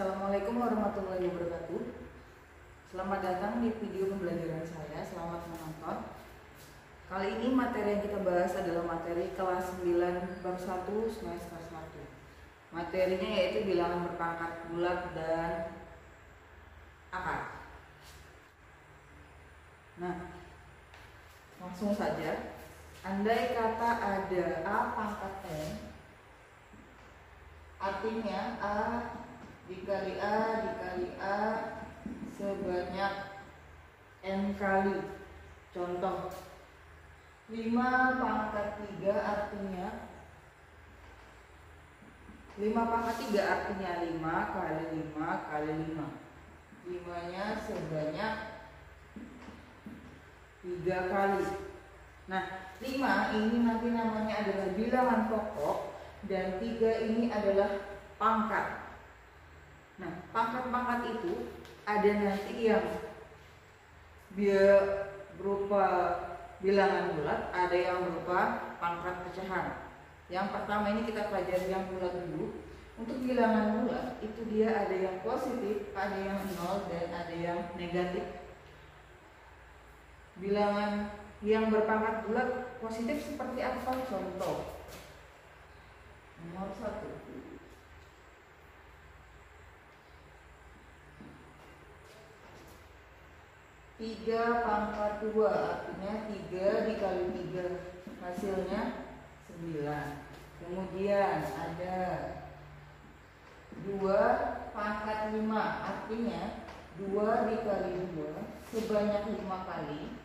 Assalamualaikum warahmatullahi wabarakatuh. Selamat datang di video pembelajaran saya. Selamat menonton. Kali ini materi yang kita bahas adalah materi kelas 9 bab 1 semester 1. Materinya yaitu bilangan berpangkat bulat dan akar. Nah, langsung saja. Andai kata ada A pangkat N, artinya A dikali A sebanyak N kali. Contoh 5 pangkat 3 artinya 5 pangkat 3 artinya 5 kali 5 kali 5. 5 nya sebanyak 3 kali. Nah, 5 ini nanti namanya adalah bilangan pokok dan 3 ini adalah pangkat. Nah, pangkat-pangkat itu ada nanti yang berupa bilangan bulat, ada yang berupa pangkat pecahan. Yang pertama ini kita pelajari yang bulat dulu. Untuk bilangan bulat itu dia ada yang positif, ada yang 0 dan ada yang negatif. Bilangan yang berpangkat bulat positif seperti apa? Contoh nomor 1. 3 pangkat 2 artinya 3 dikali 3 hasilnya 9. Kemudian ada 2 pangkat 5 artinya 2 dikali 2 sebanyak 5 kali.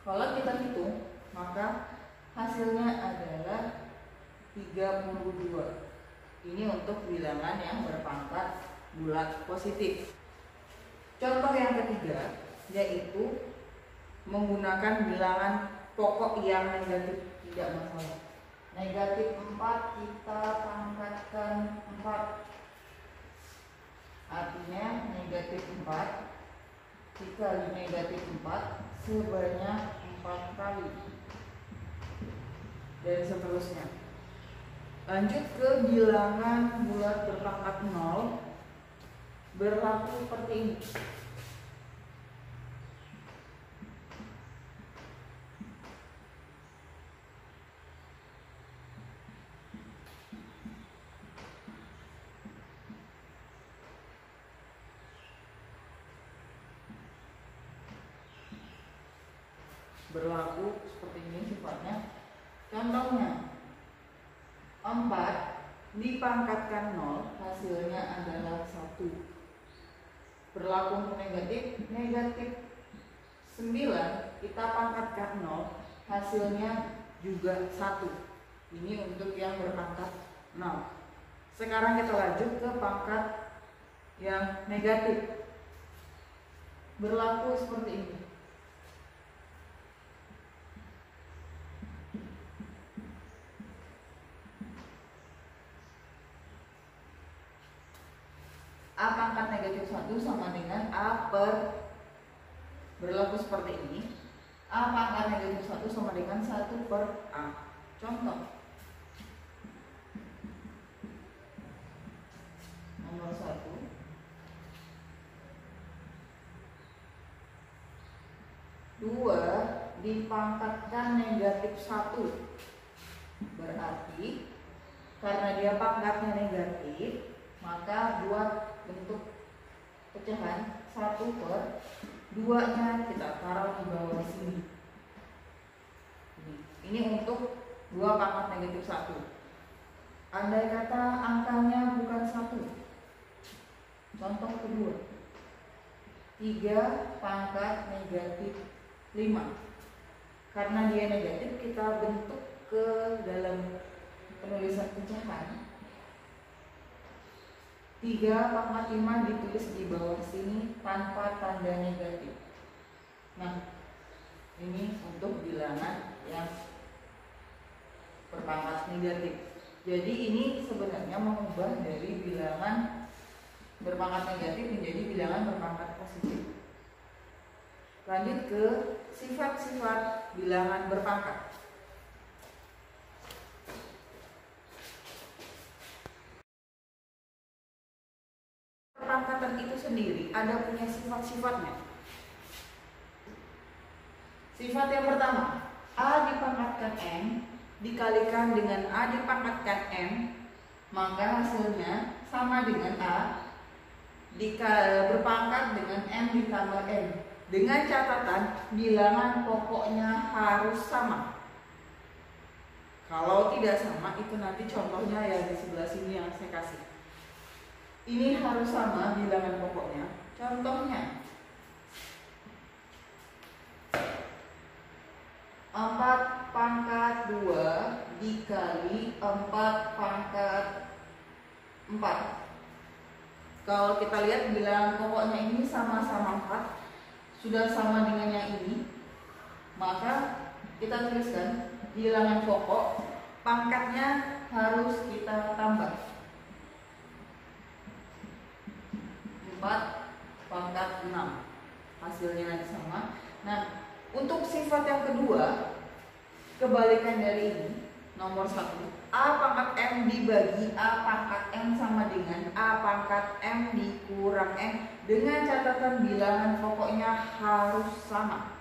Kalau kita hitung maka hasilnya adalah 32. Ini untuk bilangan yang berpangkat bulat positif. Contoh yang ketiga yaitu menggunakan bilangan pokok yang negatif, tidak masalah. Negatif 4 kita pangkatkan 4. Artinya negatif 4 dikali negatif 4 sebanyak 4 kali. Dan seterusnya. Lanjut ke bilangan bulat berpangkat 0. Berlaku seperti ini. Berlaku seperti ini sifatnya. Contohnya 4 dipangkatkan 0 hasilnya adalah 1. Berlaku untuk negatif, negatif 9 kita pangkatkan 0 hasilnya juga 1. Ini untuk yang berpangkat 0. Sekarang kita lanjut ke pangkat yang negatif. Berlaku seperti ini. A pangkat negatif 1 sama dengan A per, berlaku seperti ini. A pangkat negatif 1 sama dengan 1 per A. Contoh nomor 1. 2 dipangkatkan negatif 1. Berarti karena dia pangkatnya negatif, maka buat bentuk pecahan 1 per 2 nya kita taruh di bawah sini. Ini untuk 2 pangkat negatif 1. Andai kata angkanya bukan 1. Contoh kedua 3 pangkat negatif 5. Karena dia negatif kita bentuk ke dalam penulisan pecahan. 3 pangkat 5 ditulis di bawah sini tanpa tanda negatif. Nah, ini untuk bilangan yang berpangkat negatif. Jadi ini sebenarnya mengubah dari bilangan berpangkat negatif menjadi bilangan berpangkat positif. Lanjut ke sifat-sifat bilangan berpangkat. sendiri ada punya sifat-sifatnya. Sifat yang pertama, A dipangkatkan N dikalikan dengan A dipangkatkan N, maka hasilnya sama dengan A berpangkat dengan M ditambah N. Dengan catatan bilangan pokoknya harus sama. Kalau tidak sama, itu nanti contohnya yang di sebelah sini yang saya kasih. Ini harus sama bilangan pokoknya. Contohnya 4 pangkat 2 dikali 4 pangkat 4. Kalau kita lihat bilangan pokoknya ini sama-sama 4, sudah sama dengan yang ini, maka kita tuliskan bilangan pokok pangkatnya harus kita tambah 4 pangkat 6, hasilnya nanti sama. Nah, untuk sifat yang kedua, kebalikan dari ini, nomor 1, A pangkat M dibagi A pangkat M sama dengan A pangkat M dikurang M, dengan catatan bilangan pokoknya harus sama.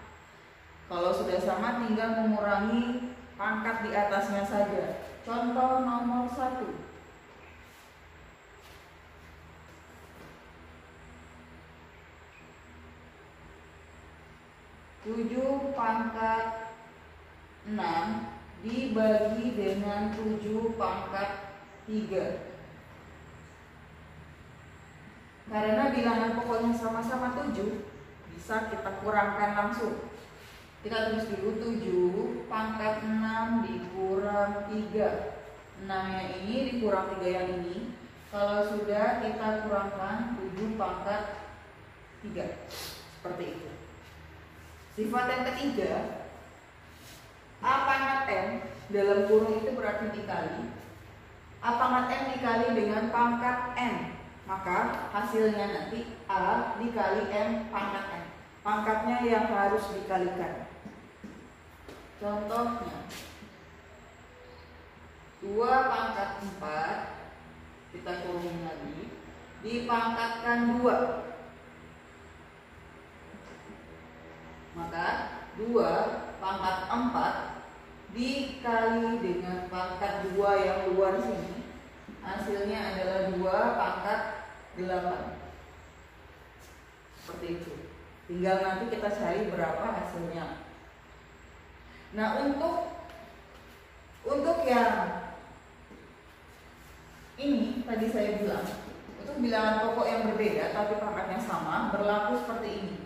Kalau sudah sama, tinggal mengurangi pangkat di atasnya saja. Contoh nomor 1, 7 pangkat 6 dibagi dengan 7 pangkat 3. Karena bilangan pokoknya sama-sama 7, bisa kita kurangkan langsung. Kita tulis dulu 7 pangkat 6 dikurang 3. 6-nya ini dikurang 3 yang ini. Kalau sudah, kita kurangkan 7 pangkat 3. Seperti itu. Sifat yang ketiga, A pangkat M dalam kurung itu berarti dikali A pangkat M dikali dengan pangkat N, maka hasilnya nanti A dikali M pangkat N. Pangkatnya yang harus dikalikan. Contohnya 2 pangkat 4, kita kurungin lagi, dipangkatkan 2, maka 2 pangkat 4 dikali dengan pangkat 2 yang luar sini, hasilnya adalah 2 pangkat 8. Seperti itu. Tinggal nanti kita cari berapa hasilnya. Nah, untuk yang ini tadi saya bilang, untuk bilangan pokok yang berbeda tapi pangkatnya sama, berlaku seperti ini.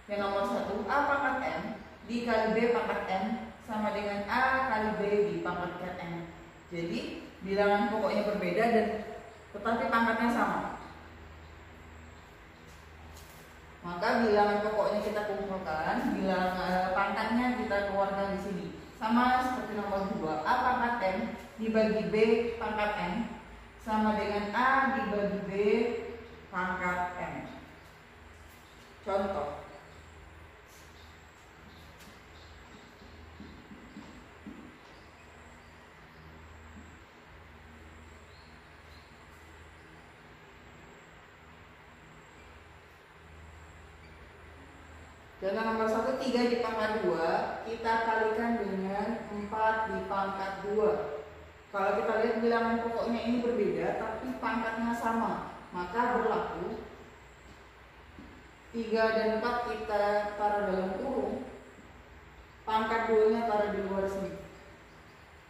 Yang nomor 1, A pangkat M dikali B pangkat N sama dengan A kali B dipangkatkan N. Jadi bilangan pokoknya berbeda dan tetapi pangkatnya sama. Maka bilangan pokoknya kita kumpulkan, bilangan pangkatnya kita keluarkan di sini. Sama seperti nomor 2, A pangkat M dibagi B pangkat N sama dengan A dibagi B pangkat N. Contoh, contoh nomor 1, 3 dipangkat 2 kita kalikan dengan 4 dipangkat 2. Kalau kita lihat bilangan pokoknya ini berbeda tapi pangkatnya sama, maka berlaku 3 dan 4 kita taruh dalam kurung, pangkat 2 nya taruh di luar sini.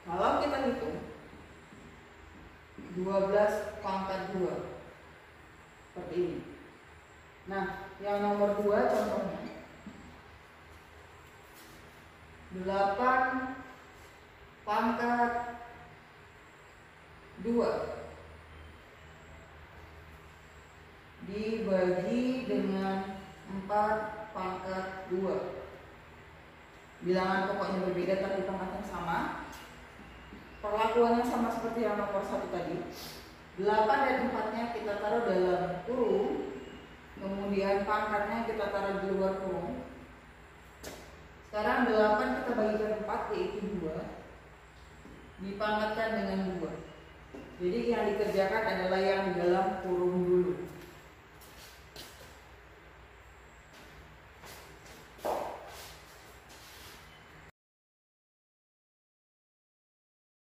Kalau kita hitung 12 pangkat 2 seperti ini. Nah, yang nomor 2 contohnya 8 pangkat 2 dibagi dengan 4 pangkat 2. Bilangan pokoknya berbeda tapi pangkatnya sama. Perlakuannya sama seperti yang nomor 1 tadi. 8 dan 4-nya kita taruh dalam kurung, kemudian pangkatnya kita taruh di luar kurung. Sekarang 8 kita bagikan 4 yaitu 2 dipangkatkan dengan 2. Jadi yang dikerjakan adalah yang di dalam kurung dulu.